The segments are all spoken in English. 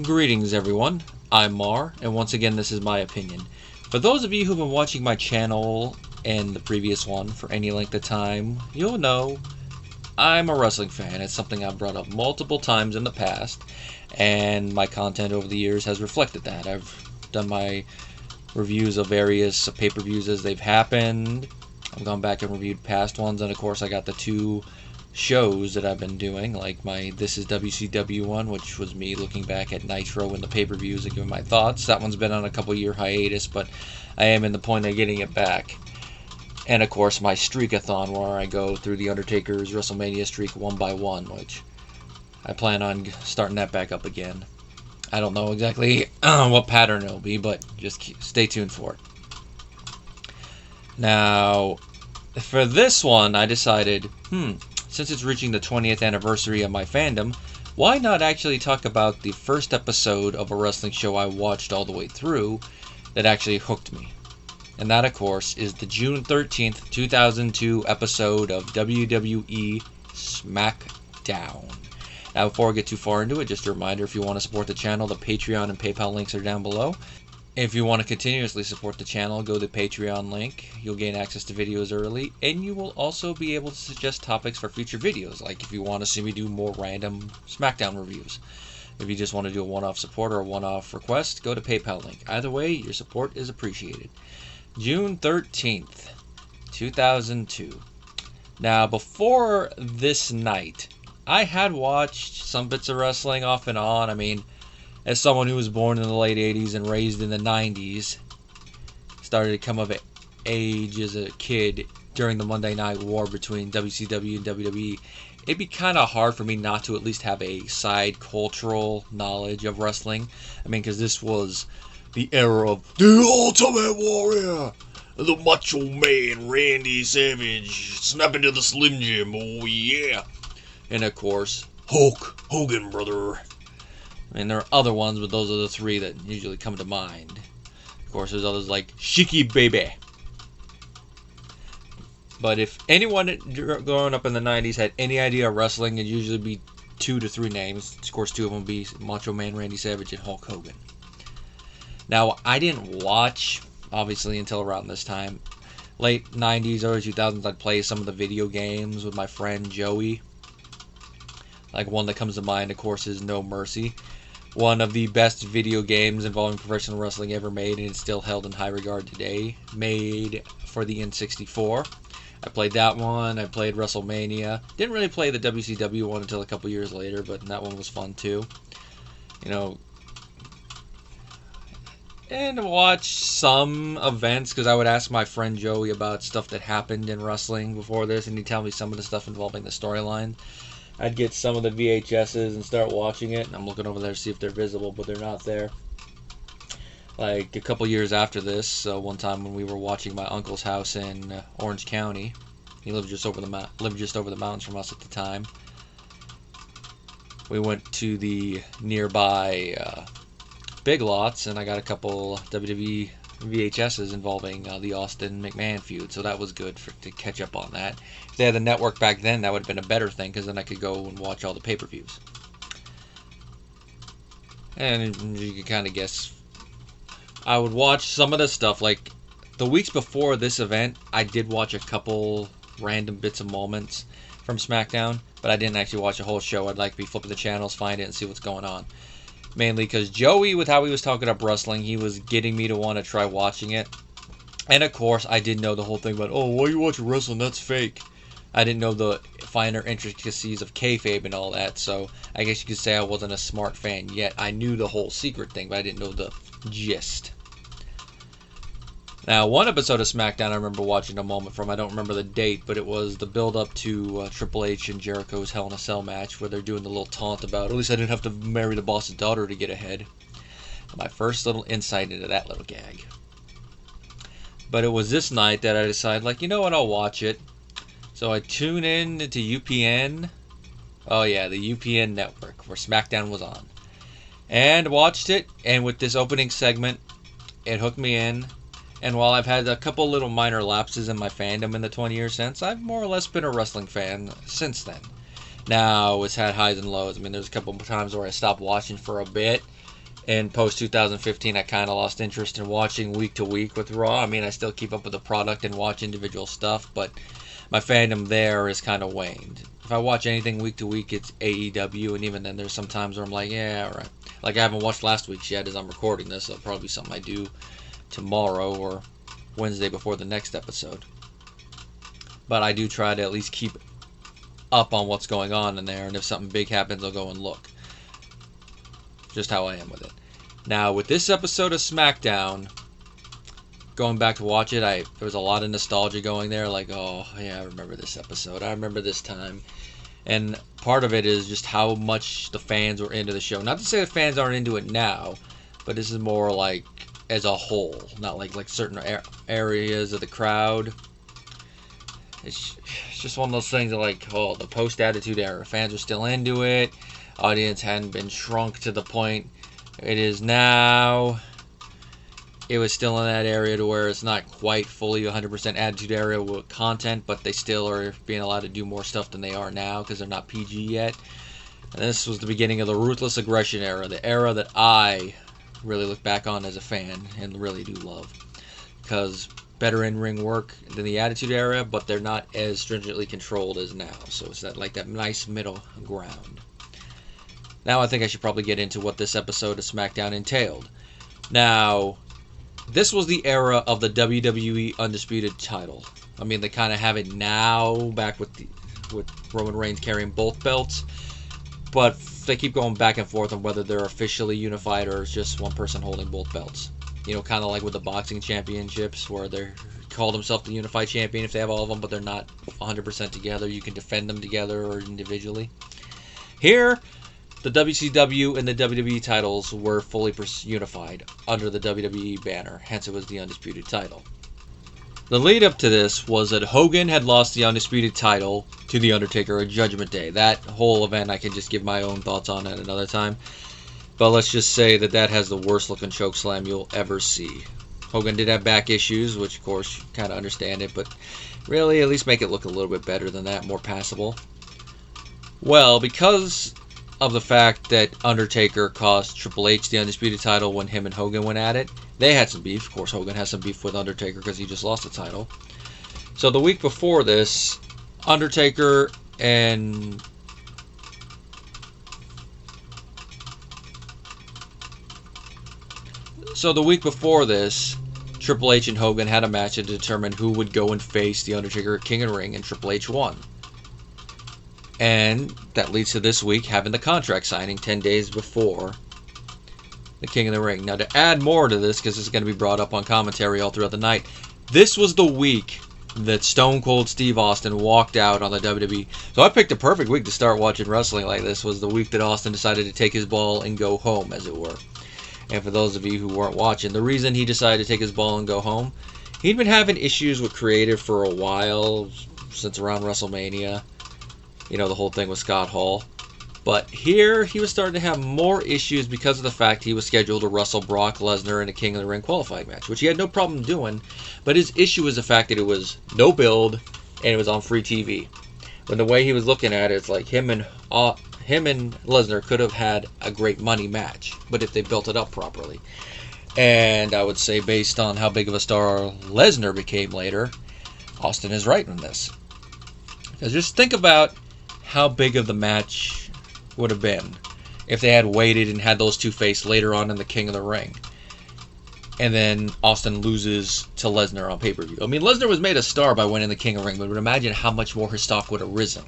Greetings everyone, I'm Mar, and once again this is my opinion. For those of you who've been watching my channel and the previous one for any length of time, you'll know I'm a wrestling fan. It's something I've brought up multiple times in the past, and my content over the years has reflected that. I've done my reviews of various pay-per-views as they've happened. I've gone back and reviewed past ones, and of course I got the two shows that I've been doing, like my This is WCW one, which was me looking back at Nitro and the pay-per-views and giving my thoughts. That one's been on a couple-year hiatus, but I am in the point of getting it back. And of course my Streakathon, where I go through the Undertaker's WrestleMania streak one by one, which I plan on starting that back up again. I don't know exactly what pattern it'll be, but just stay tuned for it. Now, for this one, I decided, since it's reaching the 20th anniversary of my fandom, why not actually talk about the first episode of a wrestling show I watched all the way through that actually hooked me? And that, of course, is the June 13th, 2002 episode of WWE Smackdown. Now, before I get too far into it, just a reminder, if you want to support the channel, the Patreon and PayPal links are down below. If you want to continuously support the channel, go to the Patreon link. You'll gain access to videos early, and you will also be able to suggest topics for future videos, like if you want to see me do more random SmackDown reviews. If you just want to do a one-off support or a one-off request, go to PayPal link. Either way, your support is appreciated. June 13th, 2002. Now, before this night, I had watched some bits of wrestling off and on. I mean, as someone who was born in the late 80s and raised in the 90s, started to come of age as a kid during the Monday Night War between WCW and WWE, it'd be kind of hard for me not to at least have a side cultural knowledge of wrestling. I mean, because this was the era of the Ultimate Warrior, the Macho Man, Randy Savage, snapping to the Slim Jim, oh yeah. And of course, Hulk Hogan, brother. I mean, there are other ones, but those are the three that usually come to mind. Of course, there's others like Shiki Baby. But if anyone growing up in the 90s had any idea of wrestling, it'd usually be 2 to 3 names. Of course, 2 of them would be Macho Man Randy Savage and Hulk Hogan. Now, I didn't watch, obviously, until around this time. Late 90s, early 2000s, I'd play some of the video games with my friend Joey. Like, one that comes to mind, of course, is No Mercy. One of the best video games involving professional wrestling ever made, and it's still held in high regard today. Made for the N64. I played that one. I played WrestleMania. Didn't really play the WCW one until a couple years later, but that one was fun too. You know, and watch some events, because I would ask my friend Joey about stuff that happened in wrestling before this, and he'd tell me some of the stuff involving the storyline. I'd get some of the VHSs and start watching it, and I'm looking over there to see if they're visible, but they're not there. Like a couple years after this, one time when we were watching my uncle's house in Orange County, he lived just over the mountains from us at the time. We went to the nearby Big Lots, and I got a couple WWE VHSs involving the Austin McMahon feud, so that was good to catch up on that. If they had the network back then, that would have been a better thing, because then I could go and watch all the pay-per-views. And you can kind of guess, I would watch some of the stuff, like the weeks before this event, I did watch a couple random bits of moments from SmackDown, but I didn't actually watch a whole show. I'd like to be flipping the channels, find it, and see what's going on. Mainly because Joey, with how he was talking up wrestling, he was getting me to want to try watching it. And of course, I didn't know the whole thing about, oh, why are you watching wrestling? That's fake. I didn't know the finer intricacies of kayfabe and all that, so I guess you could say I wasn't a smart fan yet. I knew the whole secret thing, but I didn't know the gist. Now, one episode of SmackDown I remember watching a moment from, I don't remember the date, but it was the build-up to Triple H and Jericho's Hell in a Cell match, where they're doing the little taunt about, at least I didn't have to marry the boss's daughter to get ahead. My first little insight into that little gag. But it was this night that I decided, like, you know what, I'll watch it. So I tune in to UPN. Oh yeah, the UPN network, where SmackDown was on. And watched it, and with this opening segment, it hooked me in. And while I've had a couple little minor lapses in my fandom in the 20 years since, I've more or less been a wrestling fan since then. Now, it's had highs and lows. I mean, there's a couple of times where I stopped watching for a bit, And post 2015, I kind of lost interest in watching week to week with Raw. I mean, I still keep up with the product and watch individual stuff, but my fandom there is kind of waned. If I watch anything week to week, it's AEW, and even then, there's some times where I'm like, yeah, alright. Like, I haven't watched last week's yet as I'm recording this, so it'll probably be something I do tomorrow or Wednesday before the next episode. But I do try to at least keep up on what's going on in there, and if something big happens, I'll go and look. Just how I am with it. Now, with this episode of SmackDown, going back to watch it, there was a lot of nostalgia going there. Like, oh, yeah, I remember this episode. I remember this time. And part of it is just how much the fans were into the show. Not to say the fans aren't into it now, but this is more like as a whole. Not like certain areas of the crowd. It's just one of those things that, like, oh, the post-Attitude Era. Fans are still into it. Audience hadn't been shrunk to the point it is now. It was still in that area to where it's not quite fully 100% Attitude Era with content, but they still are being allowed to do more stuff than they are now because they're not PG yet. And this was the beginning of the Ruthless Aggression Era, the era that I really look back on as a fan and really do love. Because better in-ring work than the Attitude Era, but they're not as stringently controlled as now. So it's that nice middle ground. Now I think I should probably get into what this episode of SmackDown entailed. Now, this was the era of the WWE Undisputed title. I mean, they kind of have it now, back with Roman Reigns carrying both belts. But they keep going back and forth on whether they're officially unified or it's just one person holding both belts. You know, kind of like with the boxing championships, where they call themselves the unified champion if they have all of them, but they're not 100% together. You can defend them together or individually. Here, the WCW and the WWE titles were fully unified under the WWE banner, hence it was the Undisputed title. The lead up to this was that Hogan had lost the Undisputed title to The Undertaker at Judgment Day. That whole event I can just give my own thoughts on at another time. But let's just say that has the worst looking chokeslam you'll ever see. Hogan did have back issues, which of course you kind of understand it, but really at least make it look a little bit better than that, more passable. Well, because of the fact that Undertaker cost Triple H the Undisputed title when him and Hogan went at it, they had some beef. Of course, Hogan has some beef with Undertaker because he just lost the title. So the week before this, Undertaker and Triple H and Hogan had a match to determine who would go and face The Undertaker at King of the Ring, and Triple H won. And that leads to this week having the contract signing 10 days before the King of the Ring. Now, to add more to this, because it's going to be brought up on commentary all throughout the night, this was the week that Stone Cold Steve Austin walked out on the WWE. So I picked a perfect week to start watching wrestling like this. Was the week that Austin decided to take his ball and go home, as it were. And for those of you who weren't watching, the reason he decided to take his ball and go home, he'd been having issues with creative for a while, since around WrestleMania. You know, the whole thing with Scott Hall. But here, he was starting to have more issues because of the fact he was scheduled to wrestle Brock Lesnar in a King of the Ring qualifying match, which he had no problem doing. But his issue was the fact that it was no build, and it was on free TV. When the way he was looking at it, it's like him and Lesnar could have had a great money match, but if they built it up properly. And I would say, based on how big of a star Lesnar became later, Austin is right in this. Because just think about how big of the match would have been if they had waited and had those two face later on in the King of the Ring. And then Austin loses to Lesnar on pay-per-view. I mean, Lesnar was made a star by winning the King of the Ring, but imagine how much more his stock would have risen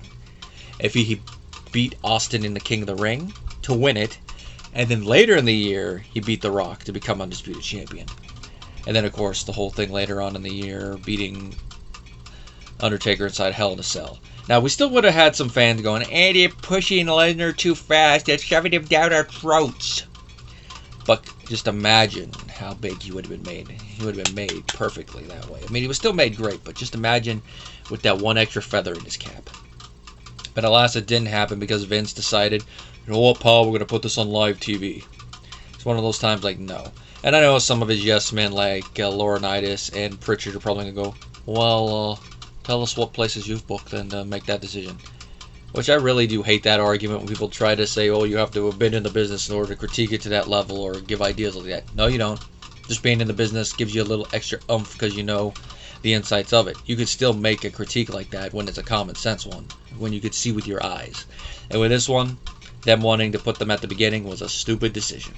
if he beat Austin in the King of the Ring to win it, and then later in the year, he beat The Rock to become Undisputed Champion. And then, of course, the whole thing later on in the year, beating Undertaker inside Hell in a Cell. Now, we still would have had some fans going, and they're pushing Lesnar too fast, they're shoving him down our throats. But just imagine how big he would have been made. He would have been made perfectly that way. I mean, he was still made great, but just imagine with that one extra feather in his cap. But alas, it didn't happen because Vince decided, you know what, Paul, we're going to put this on live TV. It's one of those times like, no. And I know some of his yes men like Laurinaitis and Pritchard are probably going to go, well, tell us what places you've booked and make that decision. Which I really do hate that argument when people try to say, oh, you have to have been in the business in order to critique it to that level or give ideas like that. No, you don't. Just being in the business gives you a little extra oomph because you know the insights of it. You could still make a critique like that when it's a common sense one, when you could see with your eyes. And with this one, them wanting to put them at the beginning was a stupid decision.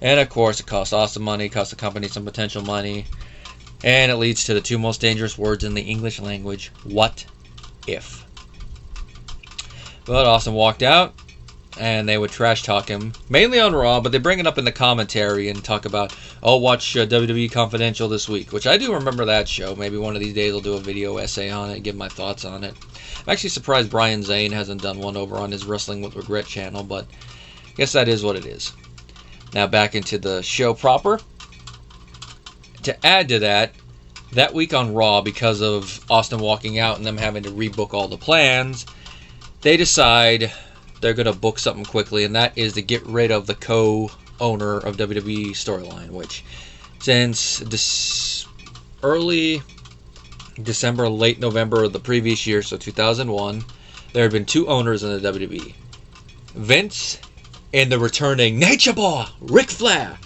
And of course, it costs Austin money, costs the company some potential money, and it leads to the two most dangerous words in the English language: what if? But Austin walked out, and they would trash talk him, mainly on Raw, but they bring it up in the commentary and talk about, oh, watch WWE Confidential this week, which I do remember that show. Maybe one of these days I'll do a video essay on it and give my thoughts on it. I'm actually surprised Brian Zane hasn't done one over on his Wrestling with Regret channel, but I guess that is what it is. Now back into the show proper. To add to that, that week on Raw, because of Austin walking out and them having to rebook all the plans, they decide they're going to book something quickly, and that is to get rid of the co-owner of WWE storyline, which since early December, late November of the previous year, so 2001, there had been two owners in the WWE. Vince and the returning Nature Boy, Ric Flair.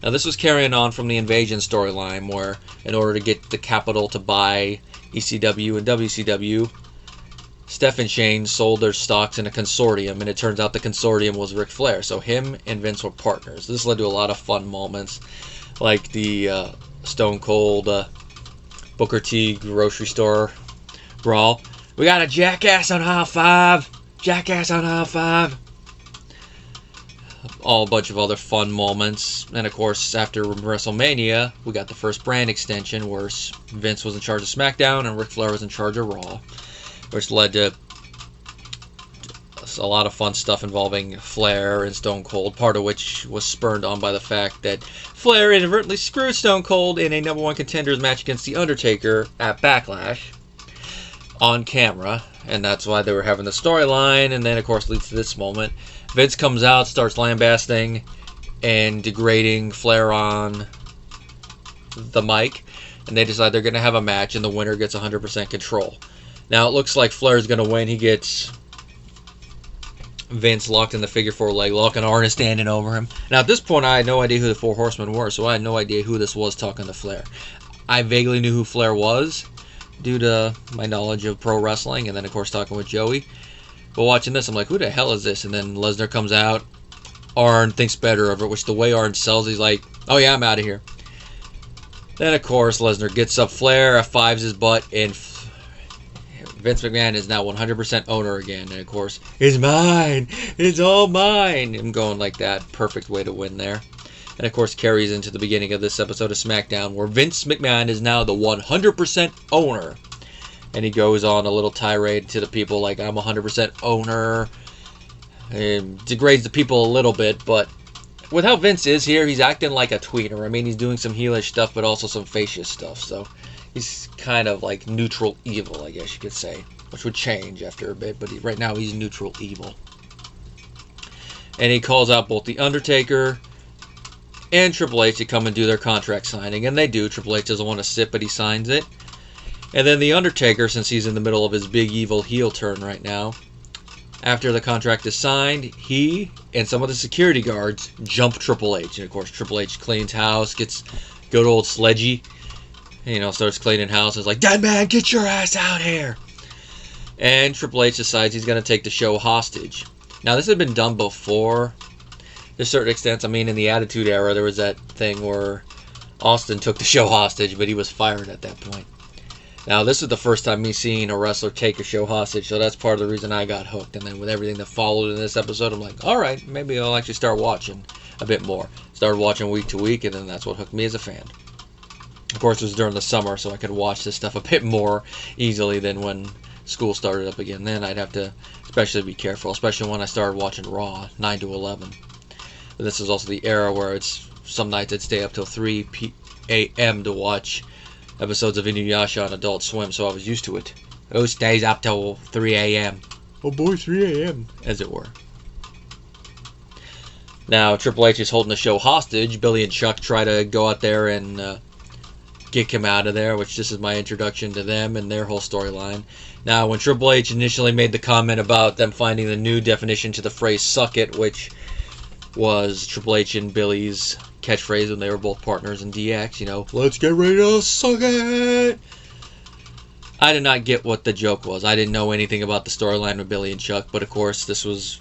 Now this was carrying on from the Invasion storyline, where in order to get the capital to buy ECW and WCW, Steph and Shane sold their stocks in a consortium, and it turns out the consortium was Ric Flair. So him and Vince were partners. This led to a lot of fun moments, like the Stone Cold Booker T grocery store brawl. We got a jackass on aisle 5. Jackass on aisle 5. All a bunch of other fun moments. And of course, after WrestleMania, we got the first brand extension where Vince was in charge of SmackDown and Ric Flair was in charge of Raw, which led to a lot of fun stuff involving Flair and Stone Cold, part of which was spurred on by the fact that Flair inadvertently screwed Stone Cold in a number one contenders match against The Undertaker at Backlash on camera, and that's why they were having the storyline. And then of course leads to this moment. Vince comes out, starts lambasting and degrading Flair on the mic, and they decide they're going to have a match, and the winner gets 100% control. Now it looks like Flair's going to win. He gets Vince locked in the figure 4 leg lock, and Arn is standing over him. Now at this point I had no idea who the Four Horsemen were, so I had no idea who this was talking to Flair. I vaguely knew who Flair was due to my knowledge of pro wrestling, and then of course talking with Joey. But watching this, I'm like, who the hell is this? And then Lesnar comes out. Arn thinks better of it, which the way Arn sells, he's like, oh yeah, I'm out of here. Then, of course, Lesnar gets up Flair, F5s his butt, and Vince McMahon is now 100% owner again. And, of course, it's mine. It's all mine. I'm going like that. Perfect way to win there. And, of course, carries into the beginning of this episode of SmackDown, where Vince McMahon is now the 100% owner. And he goes on a little tirade to the people like, I'm 100% owner. And degrades the people a little bit, but with how Vince is here, he's acting like a tweener. I mean, he's doing some heelish stuff, but also some facious stuff. So he's kind of like neutral evil, I guess you could say. Which would change after a bit, but right now he's neutral evil. And he calls out both The Undertaker and Triple H to come and do their contract signing. And they do. Triple H doesn't want to sit, but he signs it. And then The Undertaker, since he's in the middle of his big evil heel turn right now, after the contract is signed, he and some of the security guards jump Triple H. And of course, Triple H cleans house, gets good old Sledgy, starts cleaning house. It's like, dead man, get your ass out here. And Triple H decides he's going to take the show hostage. Now, this had been done before to a certain extent. I mean, in the Attitude Era, there was that thing where Austin took the show hostage, but he was fired at that point. Now, this is the first time me seeing a wrestler take a show hostage, so that's part of the reason I got hooked. And then with everything that followed in this episode, I'm like, all right, maybe I'll actually start watching a bit more. Started watching week to week, and then that's what hooked me as a fan. Of course, it was during the summer, so I could watch this stuff a bit more easily than when school started up again. Then I'd have to especially be careful, especially when I started watching Raw, 9 to 11. But this is also the era where it's some nights I'd stay up till 3 a.m. to watch episodes of Inuyasha on Adult Swim, so I was used to it. It stays up till 3 a.m. Oh boy, 3 a.m., as it were. Now, Triple H is holding the show hostage. Billy and Chuck try to go out there and kick him out of there, which this is my introduction to them and their whole storyline. Now, when Triple H initially made the comment about them finding the new definition to the phrase "suck it," which was Triple H and Billy's catchphrase when they were both partners in DX, you know, let's get ready to suck it. I did not get what the joke was. I didn't know anything about the storyline with Billy and Chuck, but of course this was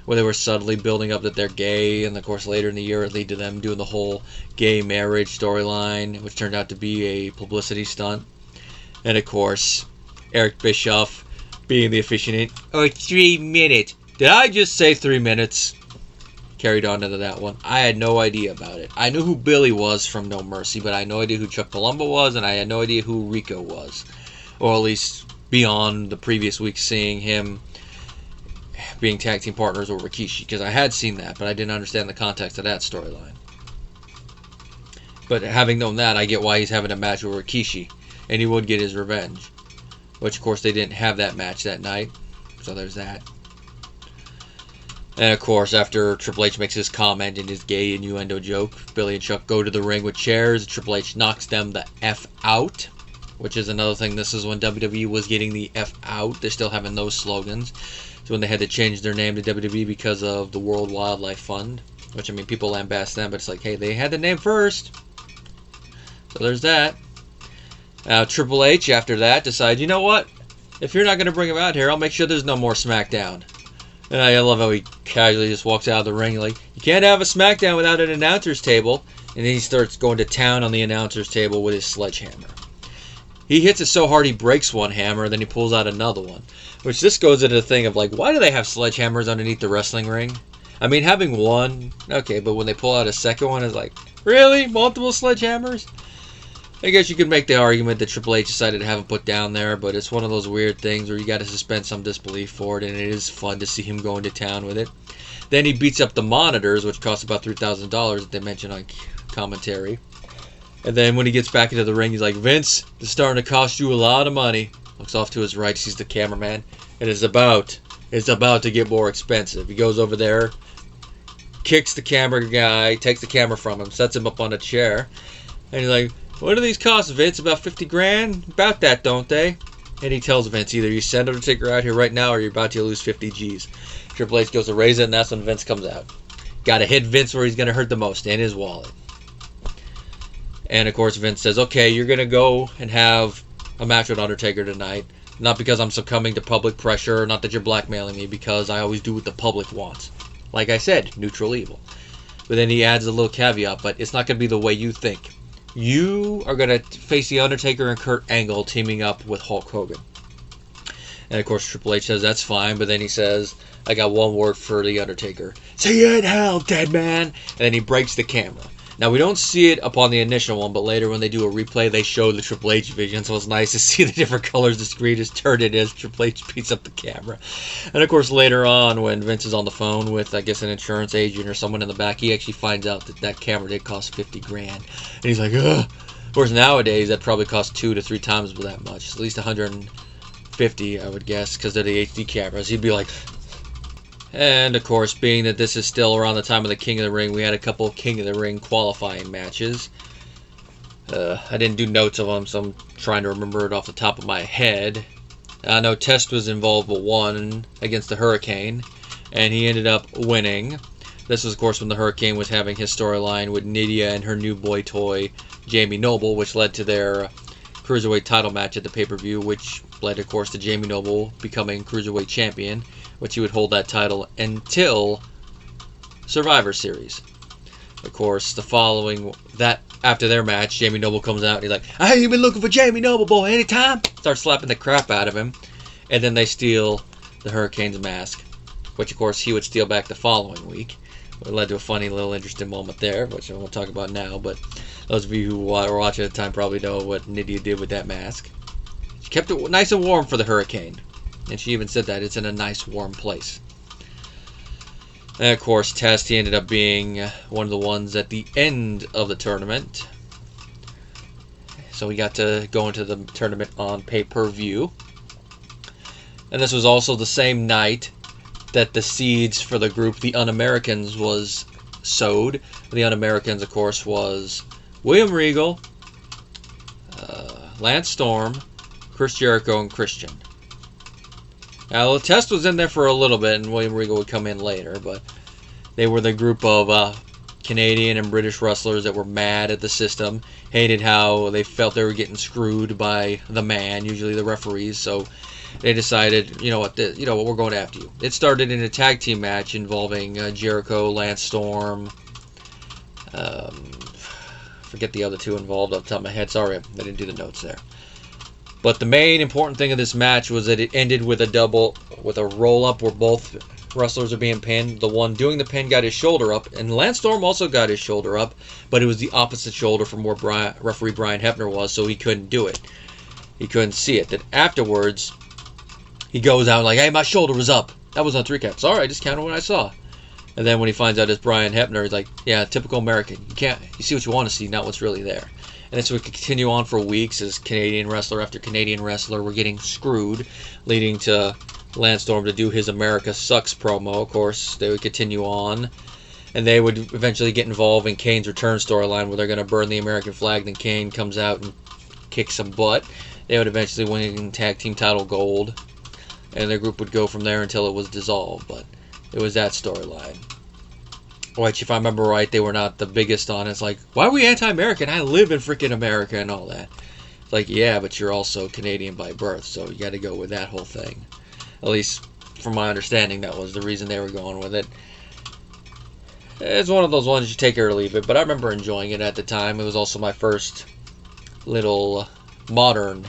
where they were subtly building up that they're gay, and of course later in the year it led to them doing the whole gay marriage storyline, which turned out to be a publicity stunt. And of course, Eric Bischoff being the officiant, 3 minutes. Did I just say 3 minutes? Carried on into that one. I had no idea about it. I knew who Billy was from No Mercy, but I had no idea who Chuck Palumbo was, and I had no idea who Rico was. Or at least beyond the previous week seeing him being tag team partners with Rikishi, because I had seen that, but I didn't understand the context of that storyline. But having known that, I get why he's having a match with Rikishi, and he would get his revenge. Which, of course, they didn't have that match that night, so there's that. And of course, after Triple H makes his comment in his gay innuendo joke, Billy and Chuck go to the ring with chairs. Triple H knocks them the F out, which is another thing. This is when WWE was getting the F out. They're still having those slogans. So when they had to change their name to WWE because of the World Wildlife Fund, which, I mean, people lambast them, but it's like, hey, they had the name first. So there's that. Now, Triple H, after that, decides, you know what? If you're not going to bring him out here, I'll make sure there's no more SmackDown. And I love how he casually just walks out of the ring like, you can't have a SmackDown without an announcer's table. And then he starts going to town on the announcer's table with his sledgehammer. He hits it so hard he breaks one hammer, then he pulls out another one. Which this goes into the thing of like, why do they have sledgehammers underneath the wrestling ring? I mean, having one, okay, but when they pull out a second one, it's like, really? Multiple sledgehammers? I guess you could make the argument that Triple H decided to have him put down there, but it's one of those weird things where you got to suspend some disbelief for it, and it is fun to see him go into town with it. Then he beats up the monitors, which cost about $3,000 that they mentioned on commentary. And then when he gets back into the ring, he's like, Vince, this is starting to cost you a lot of money. Looks off to his right, sees the cameraman, and it's about to get more expensive. He goes over there, kicks the camera guy, takes the camera from him, sets him up on a chair, and he's like, what do these cost, Vince? About 50 grand? About that, don't they? And he tells Vince, either you send Undertaker out here right now or you're about to lose 50 G's. Triple H goes to raise it, and that's when Vince comes out. Got to hit Vince where he's going to hurt the most, in his wallet. And, of course, Vince says, okay, you're going to go and have a match with Undertaker tonight. Not because I'm succumbing to public pressure, not that you're blackmailing me, because I always do what the public wants. Like I said, neutral evil. But then he adds a little caveat, but it's not going to be the way you think. You are going to face The Undertaker and Kurt Angle teaming up with Hulk Hogan. And of course Triple H says that's fine, but then he says, I got one word for The Undertaker. See you in hell, dead man! And then he breaks the camera. Now we don't see it upon the initial one, but later when they do a replay, they show the Triple H vision, so it's nice to see the different colors the screen is turned in as Triple H beats up the camera. And of course later on, when Vince is on the phone with, I guess, an insurance agent or someone in the back, he actually finds out that that camera did cost 50 grand. And he's like, ugh. Of course nowadays that probably costs 2 to 3 times that much. At least 150, I would guess, because they're the HD cameras. He'd be like... And, of course, being that this is still around the time of the King of the Ring, we had a couple of King of the Ring qualifying matches. I didn't do notes of them, so I'm trying to remember it off the top of my head. I know Test was involved with one against the Hurricane, and he ended up winning. This was, of course, when the Hurricane was having his storyline with Nydia and her new boy toy, Jamie Noble, which led to their Cruiserweight title match at the pay-per-view, which led, of course, to Jamie Noble becoming Cruiserweight champion, which he would hold that title until Survivor Series. Of course, after their match, Jamie Noble comes out and he's like, I ain't been looking for Jamie Noble, boy, anytime. Starts slapping the crap out of him. And then they steal the Hurricane's mask, which, of course, he would steal back the following week. It led to a funny little interesting moment there, which I won't talk about now, but those of you who were watching at the time probably know what Nydia did with that mask. She kept it nice and warm for the Hurricane. And she even said that it's in a nice warm place. And of course, Test, he ended up being one of the ones at the end of the tournament. So we got to go into the tournament on pay-per-view. And this was also the same night that the seeds for the group The Un-Americans was sowed. The Un-Americans, of course, was William Regal, Lance Storm, Chris Jericho, and Christian. Now, Test was in there for a little bit, and William Regal would come in later, but they were the group of Canadian and British wrestlers that were mad at the system, hated how they felt they were getting screwed by the man, usually the referees, so they decided, you know what, we're going after you. It started in a tag team match involving Jericho, Lance Storm, forget the other two involved off the top of my head, sorry, I didn't do the notes there. But the main important thing of this match was that it ended with a roll-up where both wrestlers are being pinned. The one doing the pin got his shoulder up, and Lance Storm also got his shoulder up, but it was the opposite shoulder from where referee Brian Hebner was, so he couldn't do it. He couldn't see it. Then afterwards, he goes out like, hey, my shoulder was up. That was on 3 count. Sorry, I just counted what I saw. And then when he finds out it's Brian Hebner, he's like, yeah, typical American. You see what you want to see, not what's really there. And this would continue on for weeks as Canadian wrestler after Canadian wrestler were getting screwed, leading to Lance Storm to do his America Sucks promo. Of course, they would continue on, and they would eventually get involved in Kane's return storyline where they're going to burn the American flag. Then Kane comes out and kicks some butt. They would eventually win tag team title gold, and their group would go from there until it was dissolved. But it was that storyline. Which, if I remember right, they were not the biggest on. It's like, why are we anti-American? I live in freaking America and all that. It's like, yeah, but you're also Canadian by birth, so you got to go with that whole thing. At least, from my understanding, that was the reason they were going with it. It's one of those ones you take it or leave it, but I remember enjoying it at the time. It was also my first little modern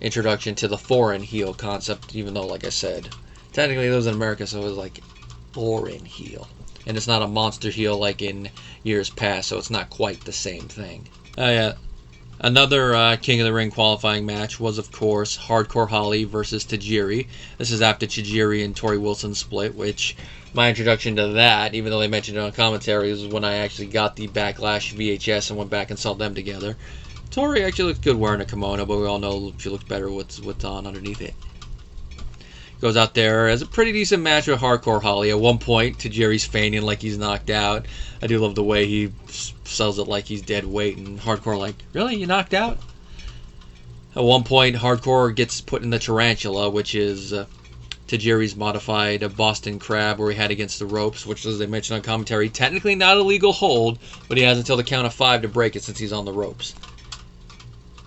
introduction to the foreign heel concept, even though, like I said, technically it was in America, so it was like foreign heel. And it's not a monster heel like in years past, so it's not quite the same thing. Yeah. Another King of the Ring qualifying match was, of course, Hardcore Holly versus Tajiri. This is after Tajiri and Tori Wilson split, which my introduction to that, even though they mentioned it on commentary, was when I actually got the Backlash VHS and went back and saw them together. Tori actually looked good wearing a kimono, but we all know she looks better with what's on underneath it. Goes out there as a pretty decent match with Hardcore Holly. At one point, Tajiri's feigning like he's knocked out. I do love the way he sells it like he's dead weight, and Hardcore like, really? You knocked out? At one point, Hardcore gets put in the Tarantula, which is Tajiri's modified Boston Crab where he had against the ropes, which, as they mentioned on commentary, technically not a legal hold, but he has until the count of 5 to break it since he's on the ropes.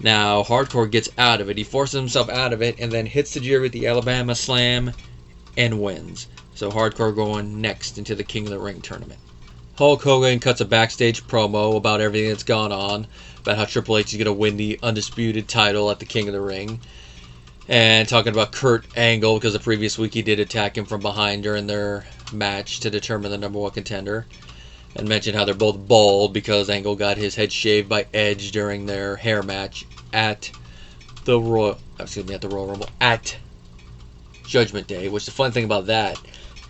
Now, Hardcore gets out of it. He forces himself out of it and then hits Tajiri with the Alabama Slam and wins. So Hardcore going next into the King of the Ring tournament. Hulk Hogan cuts a backstage promo about everything that's gone on, about how Triple H is going to win the undisputed title at the King of the Ring, and talking about Kurt Angle, because the previous week he did attack him from behind during their match to determine the number 1 contender. And mentioned how they're both bald because Angle got his head shaved by Edge during their hair match at the Royal Rumble, at Judgment Day. Which the fun thing about that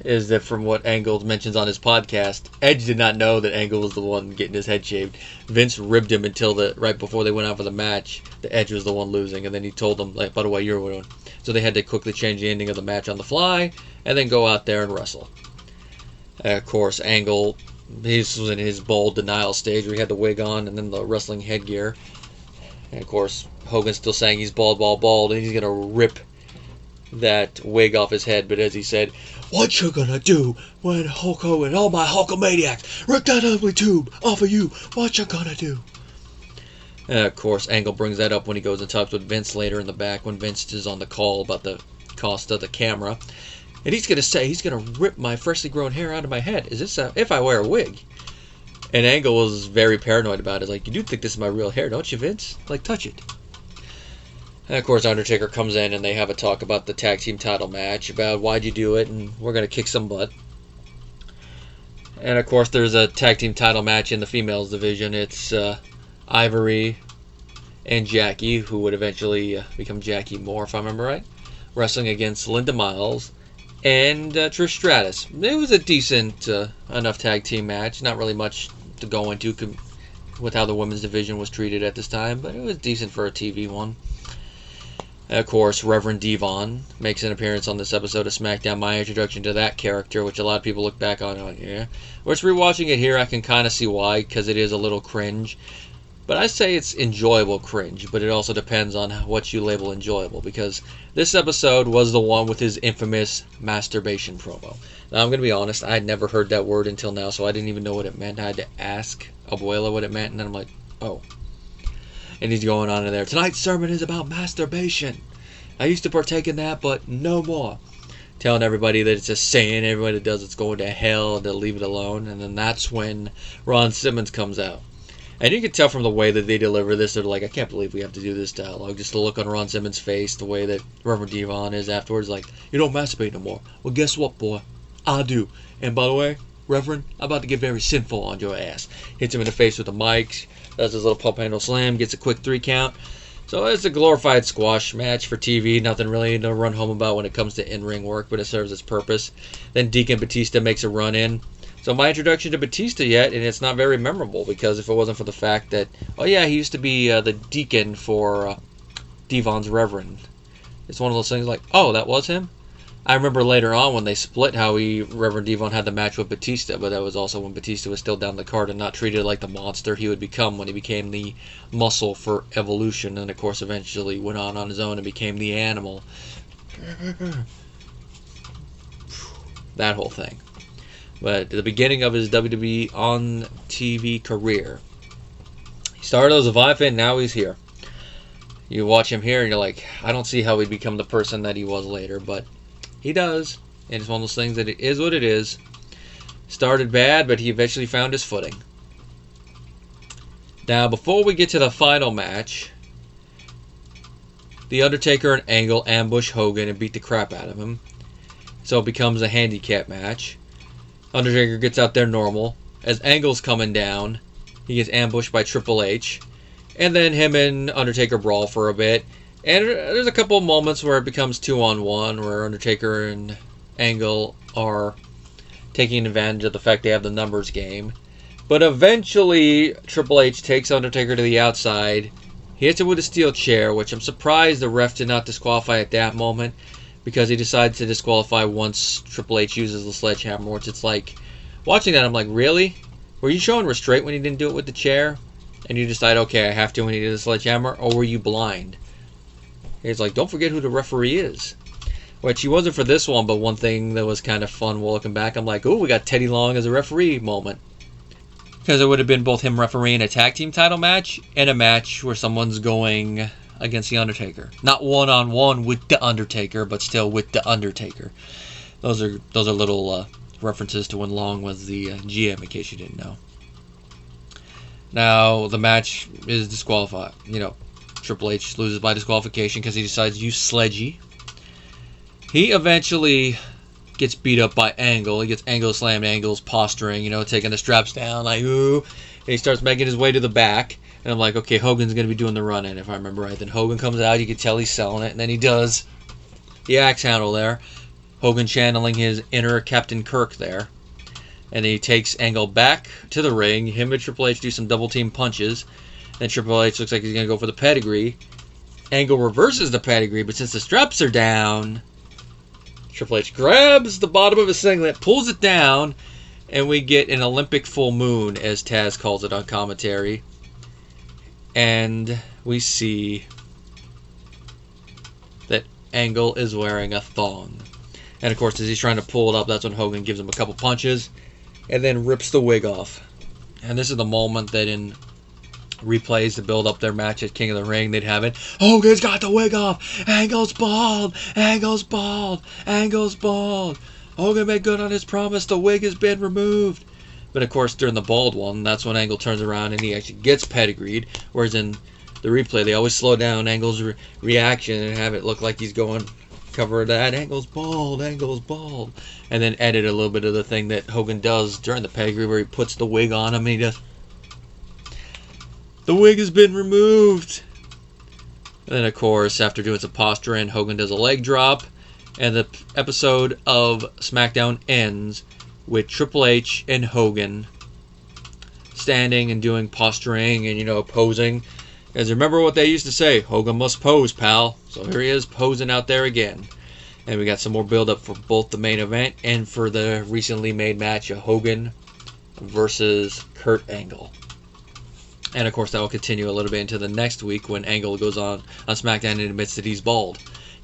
is that from what Angle mentions on his podcast, Edge did not know that Angle was the one getting his head shaved. Vince ribbed him until right before they went out for the match, the Edge was the one losing, and then he told them, like, by the way, you're one. So they had to quickly change the ending of the match on the fly, and then go out there and wrestle. Of course, Angle, he was in his bald denial stage where he had the wig on and then the wrestling headgear. And of course, Hogan's still saying he's bald, and he's going to rip that wig off his head. But as he said, what you gonna do when Hulk Hogan, all my Hulkamaniacs, rip that ugly tube off of you? What you gonna do? And of course, Angle brings that up when he goes and talks with Vince later in the back when Vince is on the call about the cost of the camera. And he's going to say, he's going to rip my freshly grown hair out of my head. Is this if I wear a wig? And Angle was very paranoid about it. Like, you do think this is my real hair, don't you, Vince? Like, touch it. And of course, Undertaker comes in and they have a talk about the tag team title match, about why'd you do it, and we're going to kick some butt. And of course, there's a tag team title match in the females division. It's Ivory and Jackie, who would eventually become Jackie Moore, if I remember right, wrestling against Linda Miles and Trish Stratus. It was a decent enough tag team match. Not really much to go into with how the women's division was treated at this time, but it was decent for a TV one. And of course, Reverend Devon makes an appearance on this episode of SmackDown. My introduction to that character, which a lot of people look back on and like, yeah. Whereas rewatching it here, I can kind of see why, because it is a little cringe. But I say it's enjoyable cringe, but it also depends on what you label enjoyable, because this episode was the one with his infamous masturbation promo. Now, I'm going to be honest, I had never heard that word until now, so I didn't even know what it meant. I had to ask Abuela what it meant, and then I'm like, oh. And he's going on in there, tonight's sermon is about masturbation. I used to partake in that, but no more. Telling everybody that it's a sin, everybody that does it's going to hell, and they'll leave it alone. And then that's when Ron Simmons comes out. And you can tell from the way that they deliver this, they're like, I can't believe we have to do this dialogue. Just the look on Ron Simmons' face, the way that Reverend Devon is afterwards, like, you don't masturbate no more. Well, guess what, boy? I do. And by the way, Reverend, I'm about to get very sinful on your ass. Hits him in the face with the mic, does his little pump handle slam, gets a quick 3 count. So it's a glorified squash match for TV. Nothing really to run home about when it comes to in-ring work, but it serves its purpose. Then Deacon Batista makes a run in. So my introduction to Batista yet, and it's not very memorable, because if it wasn't for the fact that, oh yeah, he used to be the deacon for Devon's Reverend. It's one of those things like, oh, that was him? I remember later on when they split how Reverend Devon had the match with Batista, but that was also when Batista was still down the card and not treated like the monster he would become when he became the muscle for Evolution, and of course eventually went on his own and became the Animal. That whole thing. But at the beginning of his WWE on TV career, he started as a Leviathan, now he's here. You watch him here and you're like, I don't see how he'd become the person that he was later, but he does. And it's one of those things that it is what it is. Started bad, but he eventually found his footing. Now, before we get to the final match, The Undertaker and Angle ambush Hogan and beat the crap out of him. So it becomes a handicap match. Undertaker gets out there normal. As Angle's coming down, he gets ambushed by Triple H. And then him and Undertaker brawl for a bit. And there's a couple of moments where it becomes 2-on-1, where Undertaker and Angle are taking advantage of the fact they have the numbers game. But eventually, Triple H takes Undertaker to the outside. He hits him with a steel chair, which I'm surprised the ref did not disqualify at that moment, because he decides to disqualify once Triple H uses the sledgehammer, which it's like, watching that I'm like, really? Were you showing restraint when he didn't do it with the chair? And you decide, okay, I have to when he did the sledgehammer? Or were you blind? He's like, don't forget who the referee is. Which he wasn't for this one, but one thing that was kind of fun while looking back, I'm like, ooh, we got Teddy Long as a referee moment. Because it would have been both him refereeing a tag team title match and a match where someone's going against The Undertaker. Not one-on-one with The Undertaker, but still with The Undertaker. Those are little references to when Long was the GM, in case you didn't know. Now, the match is disqualified. Triple H loses by disqualification because he decides to use Sledgy. He eventually gets beat up by Angle. He gets Angle slammed. Angle's posturing, taking the straps down, like, ooh. And he starts making his way to the back. And I'm like, okay, Hogan's going to be doing the run-in, if I remember right. Then Hogan comes out, you can tell he's selling it, and then he does the axe handle there. Hogan channeling his inner Captain Kirk there. And he takes Angle back to the ring. Him and Triple H do some double-team punches. Then Triple H looks like he's going to go for the pedigree. Angle reverses the pedigree, but since the straps are down, Triple H grabs the bottom of his singlet, pulls it down, and we get an Olympic full moon, as Taz calls it on commentary. And we see that Angle is wearing a thong. And of course, as he's trying to pull it up, that's when Hogan gives him a couple punches and then rips the wig off. And this is the moment that in replays to build up their match at King of the Ring, they'd have it, Hogan's got the wig off, Angle's bald, Angle's bald, Angle's bald. Hogan made good on his promise, the wig has been removed. But of course, during the bald one, that's when Angle turns around and he actually gets pedigreed. Whereas in the replay, they always slow down Angle's reaction and have it look like he's going, cover that, Angle's bald, Angle's bald. And then edit a little bit of the thing that Hogan does during the pedigree where he puts the wig on him and he does, the wig has been removed. And then of course, after doing some posturing, Hogan does a leg drop. And the episode of SmackDown ends with Triple H and Hogan standing and doing posturing and, posing. Because remember what they used to say, Hogan must pose, pal. So here he is posing out there again. And we got some more build-up for both the main event and for the recently made match of Hogan versus Kurt Angle. And of course, that will continue a little bit into the next week when Angle goes on SmackDown and admits that he's bald.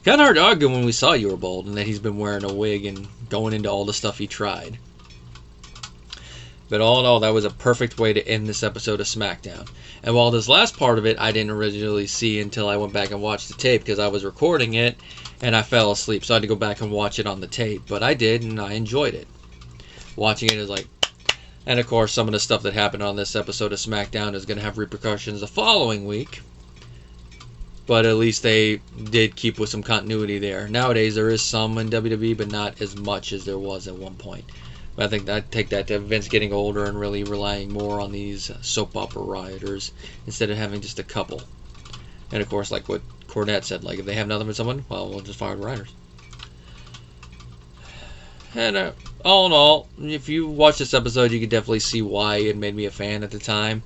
Kind of hard to argue when we saw you were bald and that he's been wearing a wig and going into all the stuff he tried. But all in all, that was a perfect way to end this episode of SmackDown. And while this last part of it I didn't originally see until I went back and watched the tape because I was recording it and I fell asleep, so I had to go back and watch it on the tape. But I did, and I enjoyed it. Watching it is like... And of course, some of the stuff that happened on this episode of SmackDown is going to have repercussions the following week. But at least they did keep with some continuity there. Nowadays, there is some in WWE, but not as much as there was at one point. But I think I take that to Vince getting older and really relying more on these soap opera writers instead of having just a couple. And of course, like what Cornette said, like if they have nothing but someone, well, we'll just fire the writers. And all in all, if you watch this episode, you can definitely see why it made me a fan at the time.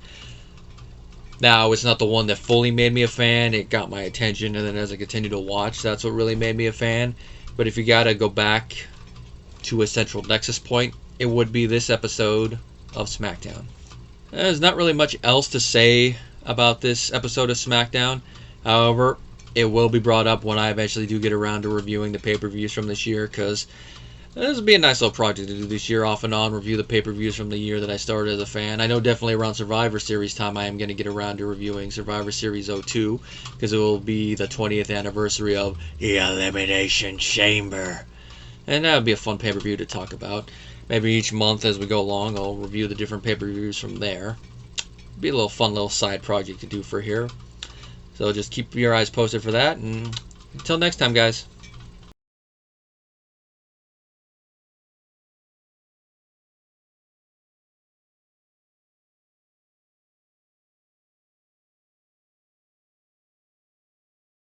Now, it's not the one that fully made me a fan. It got my attention, and then as I continued to watch, that's what really made me a fan. But if you gotta go back to a central nexus point, it would be this episode of SmackDown. There's not really much else to say about this episode of SmackDown. However, it will be brought up when I eventually do get around to reviewing the pay-per-views from this year, because this will be a nice little project to do this year, off and on, review the pay-per-views from the year that I started as a fan. I know definitely around Survivor Series time I am going to get around to reviewing Survivor Series 02, because it will be the 20th anniversary of the Elimination Chamber. And that would be a fun pay-per-view to talk about. Maybe each month as we go along, I'll review the different pay-per-views from there. Be a little fun little side project to do for here. So just keep your eyes posted for that, and until next time, guys.